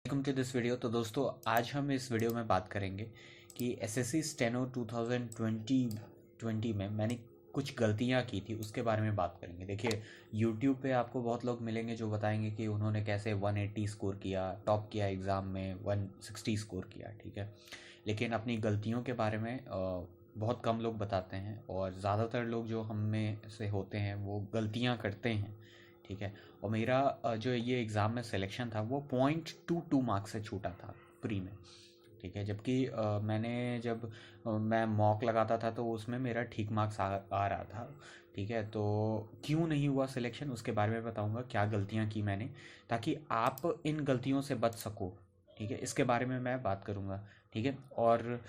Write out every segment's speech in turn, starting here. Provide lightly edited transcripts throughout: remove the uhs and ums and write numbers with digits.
Welcome to this video. तो दोस्तों, आज हम इस वीडियो में बात करेंगे कि एसएससी स्टेनो 2020 में मैंने कुछ गलतियां की थी, उसके बारे में बात करेंगे। देखिए, यूट्यूब पे आपको बहुत लोग मिलेंगे जो बताएंगे कि उन्होंने कैसे 180 स्कोर किया, टॉप किया एग्ज़ाम में, 160 स्कोर किया, ठीक है। लेकिन अपनी गलतियों के बारे में बहुत कम लोग बताते हैं, और ज़्यादातर लोग जो हम में से होते हैं वो गलतियां करते हैं, ठीक है। और मेरा जो ये एग्ज़ाम में सिलेक्शन था वो 0.22 मार्क्स से छूटा था प्री में, ठीक है। जबकि जब मैं मॉक लगाता था तो उसमें मेरा ठीक मार्क्स आ रहा था, ठीक है। तो क्यों नहीं हुआ सिलेक्शन, उसके बारे में बताऊंगा, क्या गलतियां की मैंने, ताकि आप इन गलतियों से बच सको, ठीक है। इसके बारे में मैं बात करूंगा, ठीक है। और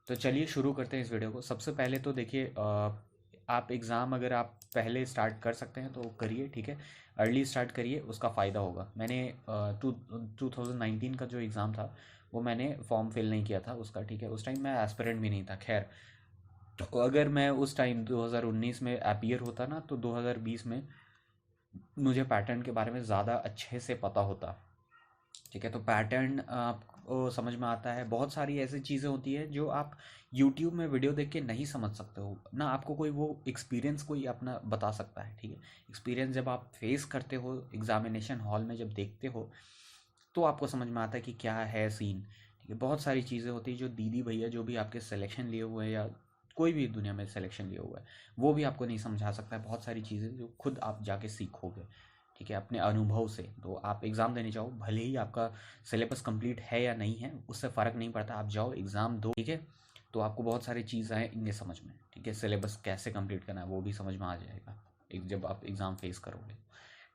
तो चलिए शुरू करते हैं इस वीडियो को। सबसे पहले तो देखिए, आप एग्ज़ाम अगर आप पहले स्टार्ट कर सकते हैं तो करिए, ठीक है। अर्ली स्टार्ट करिए, उसका फ़ायदा होगा। मैंने 2019 का जो एग्ज़ाम था वो मैंने फॉर्म फिल नहीं किया था उसका, ठीक है। उस टाइम मैं एस्पिरेंट भी नहीं था, खैर। तो अगर मैं उस टाइम 2019 में अपीयर होता ना, तो 2020 में मुझे पैटर्न के बारे में ज़्यादा अच्छे से पता होता, ठीक है। तो पैटर्न आपको समझ में आता है। बहुत सारी ऐसी चीज़ें होती है जो आप यूट्यूब में वीडियो देख के नहीं समझ सकते हो ना, आपको कोई वो एक्सपीरियंस कोई अपना बता सकता है, ठीक है। एक्सपीरियंस जब आप फेस करते हो एग्जामिनेशन हॉल में, जब देखते हो तो आपको समझ में आता है कि क्या है सीन, ठीक है। बहुत सारी चीज़ें होती है जो दीदी भैया जो भी आपके सिलेक्शन लिए हुए हैं, या कोई भी दुनिया में सिलेक्शन लिया हुआ है, वो भी आपको नहीं समझा सकता है। बहुत सारी चीज़ें जो खुद आप जाके सीखोगे, ठीक है, अपने अनुभव से। तो आप एग्ज़ाम देने जाओ, भले ही आपका सिलेबस कंप्लीट है या नहीं है, उससे फ़र्क नहीं पड़ता। आप जाओ एग्ज़ाम दो, ठीक है। तो आपको बहुत सारी चीज़ आएंगे समझ में, ठीक है। सिलेबस कैसे कंप्लीट करना है वो भी समझ में आ जाएगा एक जब आप एग्ज़ाम फेस करोगे,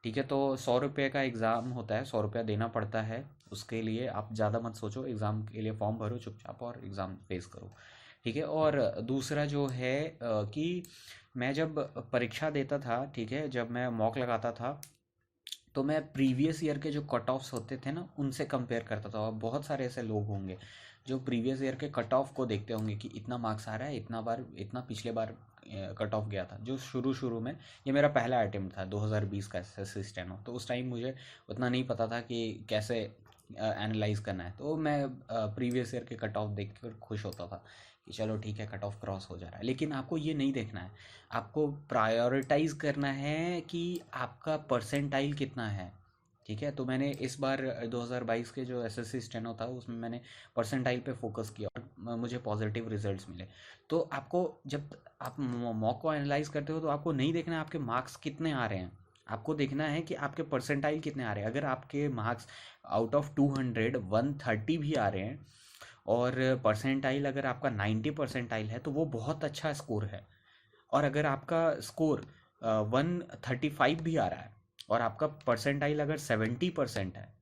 ठीक है। तो 100 रुपये का एग्ज़ाम होता है, 100 रुपया देना पड़ता है। उसके लिए आप ज़्यादा मत सोचो, एग्ज़ाम के लिए फॉर्म भरो चुपचाप और एग्ज़ाम फेस करो, ठीक है। और दूसरा जो है कि मैं जब परीक्षा देता था, ठीक है, जब मैं मॉक लगाता था, तो मैं प्रीवियस ईयर के जो कट ऑफ्स होते थे ना उनसे कंपेयर करता था। और बहुत सारे ऐसे लोग होंगे जो प्रीवियस ईयर के कट ऑफ को देखते होंगे कि इतना मार्क्स आ रहा है, इतना बार, इतना पिछले बार कट ऑफ गया था। जो शुरू शुरू में, ये मेरा पहला अटेम्प्ट था 2020 का एसएससी स्टेनो, तो उस टाइम मुझे उतना नहीं पता था कि कैसे एनालाइज करना है। तो मैं प्रीवियस ईयर के कट ऑफ देख कर खुश होता था कि चलो ठीक है, कट ऑफ क्रॉस हो जा रहा है। लेकिन आपको ये नहीं देखना है, आपको प्रायोरिटाइज करना है कि आपका परसेंटाइल कितना है, ठीक है। तो मैंने इस बार 2022 के जो एसएससी स्टेनो था उसमें मैंने परसेंटाइल पे फोकस किया और मुझे पॉजिटिव रिजल्ट्स मिले। तो आपको जब आप मॉक को एनालाइज करते हो तो आपको नहीं देखना है आपके मार्क्स कितने आ रहे हैं, आपको देखना है कि आपके परसेंटाइल कितने आ रहे हैं। अगर आपके मार्क्स आउट ऑफ 200 130 भी आ रहे हैं, और परसेंटाइल अगर आपका 90 परसेंटाइल है, तो वो बहुत अच्छा स्कोर है। और अगर आपका स्कोर 135 भी आ रहा है, और आपका परसेंटाइल अगर 70% है,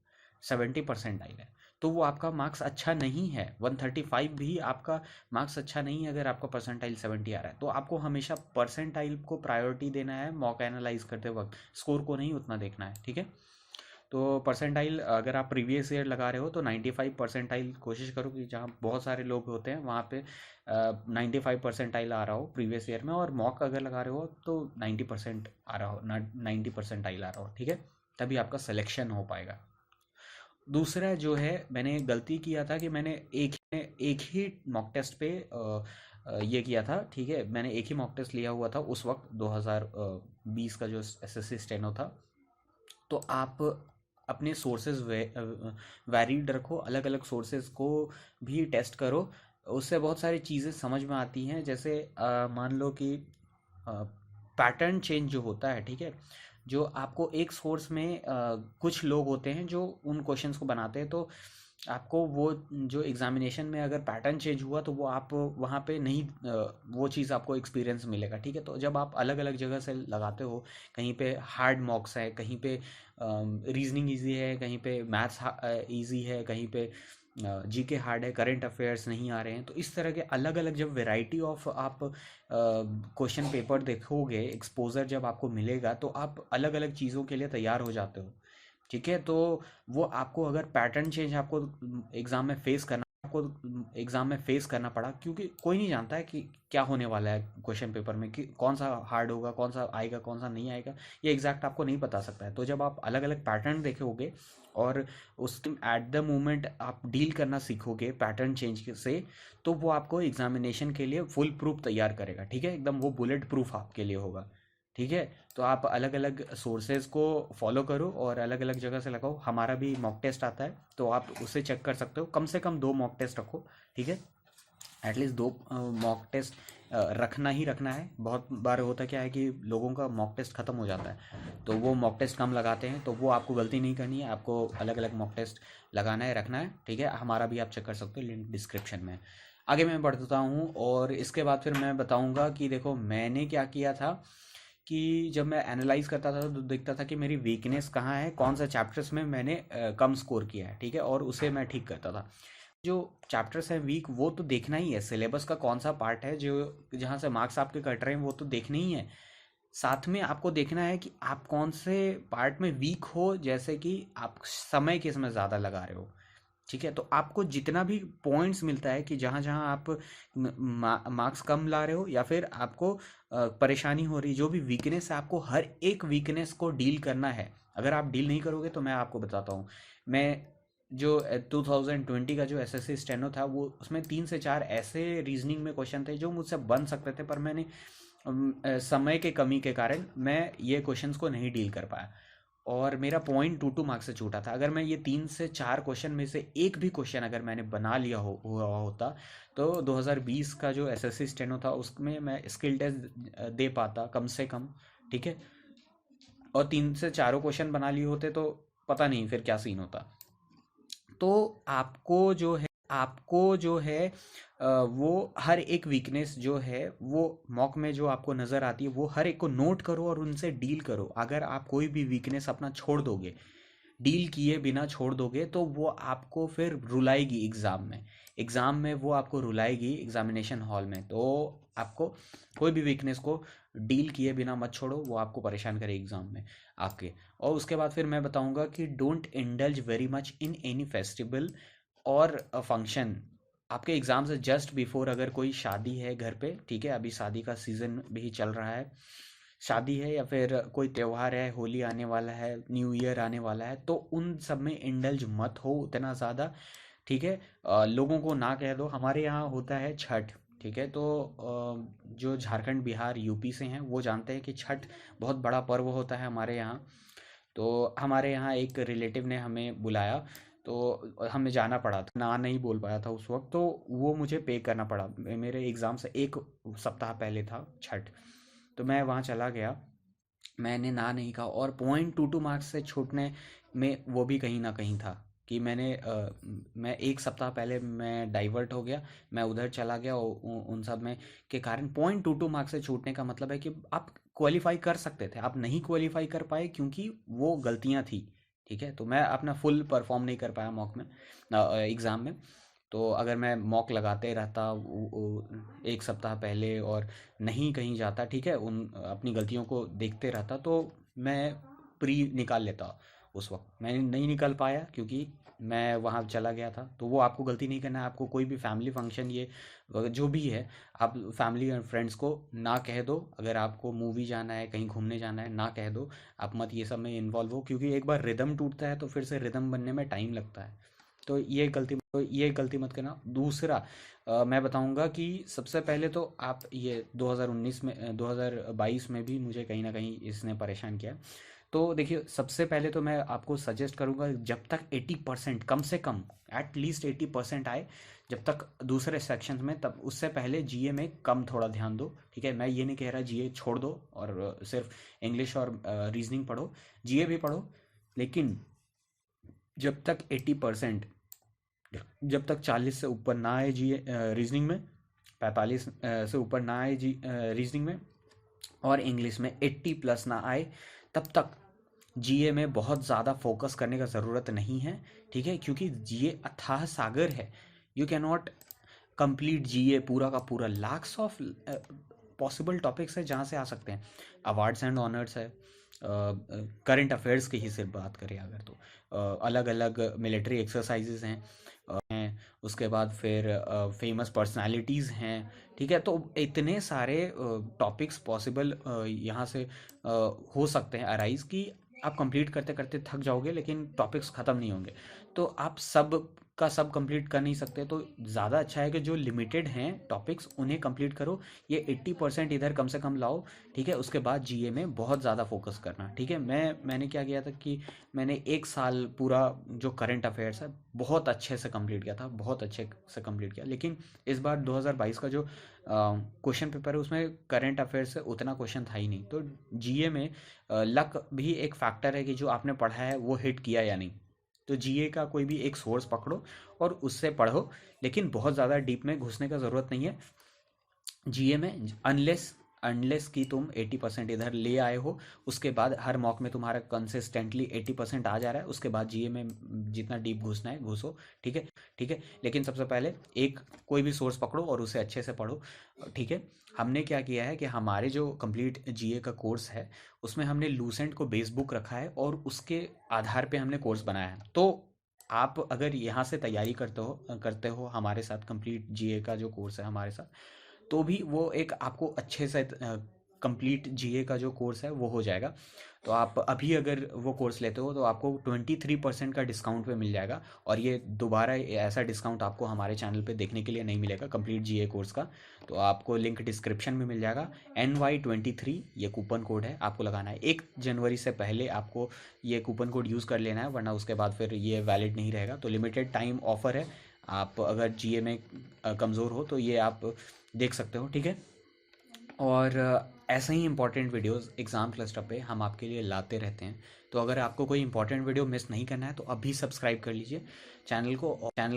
70 परसेंटाइल है, तो वो आपका मार्क्स अच्छा नहीं है। 135 भी आपका मार्क्स अच्छा नहीं है अगर आपका परसेंटाइल 70 आ रहा है। तो आपको हमेशा परसेंटाइल को प्रायोरिटी देना है मॉक एनालाइज करते वक्त, स्कोर को नहीं उतना देखना है, ठीक है। तो परसेंटाइल अगर आप प्रीवियस ईयर लगा रहे हो तो 95 परसेंटाइल कोशिश करो कि जहाँ बहुत सारे लोग होते हैं वहाँ पे 95 परसेंटाइल आ रहा हो प्रीवियस ईयर में। और मॉक अगर लगा रहे हो तो 90% आ रहा हो, 90 परसेंटाइल आ रहा हो, ठीक है। तभी आपका सिलेक्शन हो पाएगा। दूसरा जो है, मैंने गलती किया था कि मैंने एक ही मॉक टेस्ट पे ये किया था, ठीक है। मैंने एक ही मॉक टेस्ट लिया हुआ था उस वक्त, 2020 का जो एसएससी स्टेनो था। तो आप अपने सोर्सेज वैरीड रखो, अलग अलग सोर्सेज को भी टेस्ट करो। उससे बहुत सारी चीज़ें समझ में आती हैं। जैसे मान लो कि पैटर्न चेंज जो होता है, ठीक है, जो आपको एक सोर्स में कुछ लोग होते हैं जो उन क्वेश्चंस को बनाते हैं, तो आपको वो जो एग्जामिनेशन में अगर पैटर्न चेंज हुआ तो वो आप वहाँ पे नहीं, वो चीज़ आपको एक्सपीरियंस मिलेगा, ठीक है। तो जब आप अलग अलग जगह से लगाते हो, कहीं पे हार्ड मॉक्स है, कहीं पे रीजनिंग इजी है, कहीं पे मैथ्स इजी है, कहीं पे जीके हार्ड है, करंट अफेयर्स नहीं आ रहे हैं, तो इस तरह के अलग अलग जब वैरायटी ऑफ आप क्वेश्चन पेपर देखोगे, एक्सपोजर जब आपको मिलेगा, तो आप अलग अलग चीज़ों के लिए तैयार हो जाते हो, ठीक है। तो वो आपको अगर पैटर्न चेंज आपको एग्ज़ाम में फेस करना, आपको एग्ज़ाम में फेस करना पड़ा, क्योंकि कोई नहीं जानता है कि क्या होने वाला है क्वेश्चन पेपर में, कि कौन सा हार्ड होगा, कौन सा आएगा, कौन सा नहीं आएगा, ये एग्जैक्ट आपको नहीं बता सकता है। तो जब आप अलग अलग पैटर्न देखोगे और उस एट द मोमेंट आप डील करना सीखोगे पैटर्न चेंज से, तो वो आपको एग्जामिनेशन के लिए फुल प्रूफ तैयार करेगा, ठीक है, एकदम वो बुलेट प्रूफ आपके लिए होगा, ठीक है। तो आप अलग अलग सोर्सेज को फॉलो करो और अलग अलग जगह से लगाओ। हमारा भी मॉक टेस्ट आता है, तो आप उसे चेक कर सकते हो। कम से कम 2 मॉक टेस्ट रखो, ठीक है, एटलीस्ट 2 मॉक टेस्ट रखना ही रखना है। बहुत बार होता क्या है कि लोगों का मॉक टेस्ट ख़त्म हो जाता है, तो वो मॉक टेस्ट कम लगाते हैं, तो वो आपको गलती नहीं करनी है, आपको अलग अलग मॉक टेस्ट लगाना है, रखना है, ठीक है। हमारा भी आप चेक कर सकते हो, लिंक डिस्क्रिप्शन में। आगे मैं बढ़ता हूँ और इसके बाद फिर मैं बताऊँगा कि देखो मैंने क्या किया था, कि जब मैं एनालाइज करता था तो दिखता था कि मेरी वीकनेस कहाँ है, कौन सा चैप्टर्स में मैंने कम स्कोर किया है, ठीक है, और उसे मैं ठीक करता था। जो चैप्टर्स हैं वीक, वो तो देखना ही है, सिलेबस का कौन सा पार्ट है जो जहाँ से मार्क्स आपके कट रहे हैं वो तो देखने ही है। साथ में आपको देखना है कि आप कौन से पार्ट में वीक हो, जैसे कि आप समय किस में ज़्यादा लगा रहे हो, ठीक है। तो आपको जितना भी पॉइंट्स मिलता है कि जहाँ जहाँ आप मार्क्स कम ला रहे हो या फिर आपको परेशानी हो रही, जो भी वीकनेस है, आपको हर एक वीकनेस को डील करना है। अगर आप डील नहीं करोगे तो मैं आपको बताता हूँ, मैं जो 2020 का जो एसएससी स्टेनो था, वो उसमें 3 से 4 ऐसे रीजनिंग में क्वेश्चन थे जो मुझसे बन सकते थे, पर मैंने समय के कमी के कारण मैं ये क्वेश्चंस को नहीं डील कर पाया और मेरा 0.22 मार्क्स से छूटा था। अगर मैं ये 3 से 4 क्वेश्चन में से एक भी क्वेश्चन अगर मैंने बना लिया हुआ होता, तो 2020 का जो एसएससी स्टेनो था उसमें मैं स्किल टेस्ट दे पाता कम से कम, ठीक है। और 3 से 4 क्वेश्चन बना लिए होते तो पता नहीं फिर क्या सीन होता। तो आपको जो है वो हर एक वीकनेस जो है वो मॉक में जो आपको नज़र आती है, वो हर एक को नोट करो और उनसे डील करो। अगर आप कोई भी वीकनेस अपना छोड़ दोगे, डील किए बिना छोड़ दोगे, तो वो आपको फिर रुलाएगी एग्ज़ाम में वो आपको रुलाएगी एग्जामिनेशन हॉल में। तो आपको कोई भी वीकनेस को डील किए बिना मत छोड़ो, वो आपको परेशान करेगी एग्ज़ाम में आपके। और उसके बाद फिर मैं बताऊंगा कि don't indulge very much in any festival और फंक्शन। आपके एग्ज़ाम से जस्ट बिफोर अगर कोई शादी है घर पे, ठीक है, अभी शादी का सीज़न भी चल रहा है, शादी है या फिर कोई त्यौहार है, होली आने वाला है, न्यू ईयर आने वाला है, तो उन सब में इंडल्ज मत हो उतना ज़्यादा, ठीक है। लोगों को ना कह दो। हमारे यहाँ होता है छठ, ठीक है, तो जो झारखंड, बिहार, यूपी से हैं वो जानते हैं कि छठ बहुत बड़ा पर्व होता है हमारे यहाँ। तो हमारे यहाँ एक रिलेटिव ने हमें बुलाया, तो हमें जाना पड़ा था, ना नहीं बोल पाया था उस वक्त, तो वो मुझे पे करना पड़ा। मेरे एग्ज़ाम से 1 सप्ताह पहले था छठ, तो मैं वहाँ चला गया, मैंने ना नहीं कहा, और 0.22 मार्क्स से छूटने में वो भी कहीं ना कहीं था कि मैं 1 सप्ताह पहले मैं डाइवर्ट हो गया, मैं उधर चला गया और उन सब में के कारण 0.22 मार्क्स से छूटने का मतलब है कि आप क्वालिफाई कर सकते थे, आप नहीं क्वालिफाई कर पाए क्योंकि वो गलतियां थी, ठीक है। तो मैं अपना फुल परफॉर्म नहीं कर पाया मॉक में, एग्ज़ाम में। तो अगर मैं मॉक लगाते रहता 1 सप्ताह पहले और नहीं कहीं जाता, ठीक है, उन अपनी गलतियों को देखते रहता, तो मैं प्री निकाल लेता। उस वक्त मैं नहीं निकल पाया क्योंकि मैं वहाँ चला गया था। तो वो आपको गलती नहीं करना है। आपको कोई भी फैमिली फंक्शन, ये जो भी है, आप फैमिली और फ्रेंड्स को ना कह दो। अगर आपको मूवी जाना है, कहीं घूमने जाना है, ना कह दो। आप मत ये सब में इन्वॉल्व हो, क्योंकि एक बार रिदम टूटता है तो फिर से रिदम बनने में टाइम लगता है। तो ये गलती मत करना। दूसरा, मैं बताऊंगा कि सबसे पहले तो आप ये 2019 में 2022 में भी मुझे कहीं ना कहीं इसने परेशान किया। तो देखिए, सबसे पहले तो मैं आपको सजेस्ट करूंगा, जब तक 80% कम से कम एट लीस्ट 80% आए, जब तक दूसरे सेक्शन में, तब उससे पहले जीए में कम थोड़ा ध्यान दो, ठीक है। मैं ये नहीं कह रहा जीए छोड़ दो और सिर्फ इंग्लिश और रीजनिंग पढ़ो, जीए भी पढ़ो, लेकिन जब तक 80%, जब तक 40 से ऊपर ना आए जी रीजनिंग में, 45 से ऊपर ना आए जी रीजनिंग में, और इंग्लिश में 80+ ना आए, तब तक जीए में बहुत ज़्यादा फोकस करने का ज़रूरत नहीं है, ठीक है। क्योंकि जीए अथाह सागर है, यू कैन नॉट कंप्लीट जीए पूरा का पूरा। लाख्स ऑफ पॉसिबल टॉपिक्स है जहाँ से आ सकते हैं। अवार्ड्स एंड ऑनर्स है, करंट अफेयर्स की ही सिर्फ बात करें अगर तो अलग अलग मिलिट्री एक्सरसाइजेज हैं, उसके बाद फिर फेमस पर्सनालिटीज़ हैं, ठीक है। तो इतने सारे टॉपिक्स पॉसिबल यहाँ से हो सकते हैं अराइज कि आप कंप्लीट करते करते थक जाओगे लेकिन टॉपिक्स ख़त्म नहीं होंगे। तो आप सब का सब कंप्लीट कर नहीं सकते, तो ज़्यादा अच्छा है कि जो लिमिटेड हैं टॉपिक्स उन्हें कंप्लीट करो। ये 80% इधर कम से कम लाओ, ठीक है। उसके बाद जीए में बहुत ज़्यादा फोकस करना, ठीक है। मैंने क्या किया था कि मैंने एक साल पूरा जो करंट अफेयर्स है बहुत अच्छे से कंप्लीट किया था, बहुत अच्छे से कंप्लीट किया। लेकिन इस बार 2022 का जो क्वेश्चन पेपर है उसमें करंट अफेयर्स से उतना क्वेश्चन था ही नहीं। तो जीए में लक भी एक फैक्टर है कि जो आपने पढ़ा है वो हिट किया या नहीं। तो जीए का कोई भी एक सोर्स पकड़ो और उससे पढ़ो, लेकिन बहुत ज़्यादा डीप में घुसने का ज़रूरत नहीं है जीए में। अनलेस अनलेस कि तुम 80% इधर ले आए हो, उसके बाद हर मॉक में तुम्हारा कंसिस्टेंटली 80% आ जा रहा है, उसके बाद जीए में जितना डीप घुसना है घुसो, ठीक है। ठीक है, लेकिन सबसे पहले एक कोई भी सोर्स पकड़ो और उसे अच्छे से पढ़ो, ठीक है। हमने क्या किया है कि हमारे जो कंप्लीट जीए का कोर्स है उसमें हमने लूसेंट को बेस बुक रखा है और उसके आधार पे हमने कोर्स बनाया है। तो आप अगर यहाँ से तैयारी करते हो हमारे साथ, कंप्लीट जीए का जो कोर्स है हमारे साथ, तो भी वो एक आपको अच्छे से कंप्लीट जीए का जो कोर्स है वो हो जाएगा। तो आप अभी अगर वो कोर्स लेते हो तो आपको 23% का डिस्काउंट पे मिल जाएगा। और ये दोबारा ऐसा डिस्काउंट आपको हमारे चैनल पे देखने के लिए नहीं मिलेगा कंप्लीट जीए कोर्स का। तो आपको लिंक डिस्क्रिप्शन में मिल जाएगा। NY23 ये कूपन कोड है, आपको लगाना है 1 जनवरी से पहले। आपको ये कूपन कोड यूज़ कर लेना है, वरना उसके बाद फिर ये वैलिड नहीं रहेगा। तो लिमिटेड टाइम ऑफर है, आप अगर जीए में कमज़ोर हो तो ये आप देख सकते हो, ठीक है। और ऐसे ही इंपॉर्टेंट वीडियोस एग्ज़ाम क्लस्टर पे हम आपके लिए लाते रहते हैं। तो अगर आपको कोई इंपॉर्टेंट वीडियो मिस नहीं करना है तो अभी सब्सक्राइब कर लीजिए चैनल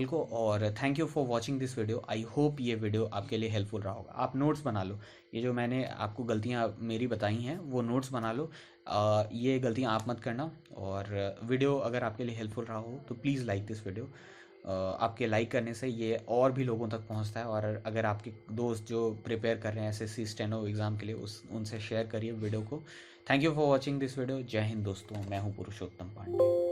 को। और thank you for watching this video. I hope ये वीडियो आपके लिए हेल्पफुल रहा होगा। आप नोट्स बना लो, ये जो मैंने आपको गलतियाँ मेरी बताई हैं वो नोट्स बना लो। ये गलतियाँ आप मत करना। और वीडियो अगर आपके लिए हेल्पफुल रहा हो तो प्लीज़ लाइक दिस वीडियो। आपके लाइक करने से ये और भी लोगों तक पहुंचता है। और अगर आपके दोस्त जो प्रिपेयर कर रहे हैं एसएससी स्टेनो एग्ज़ाम के लिए उनसे शेयर करिए वीडियो को। Thank you for watching this video. जय हिंद दोस्तों, मैं हूं पुरुषोत्तम पांडे।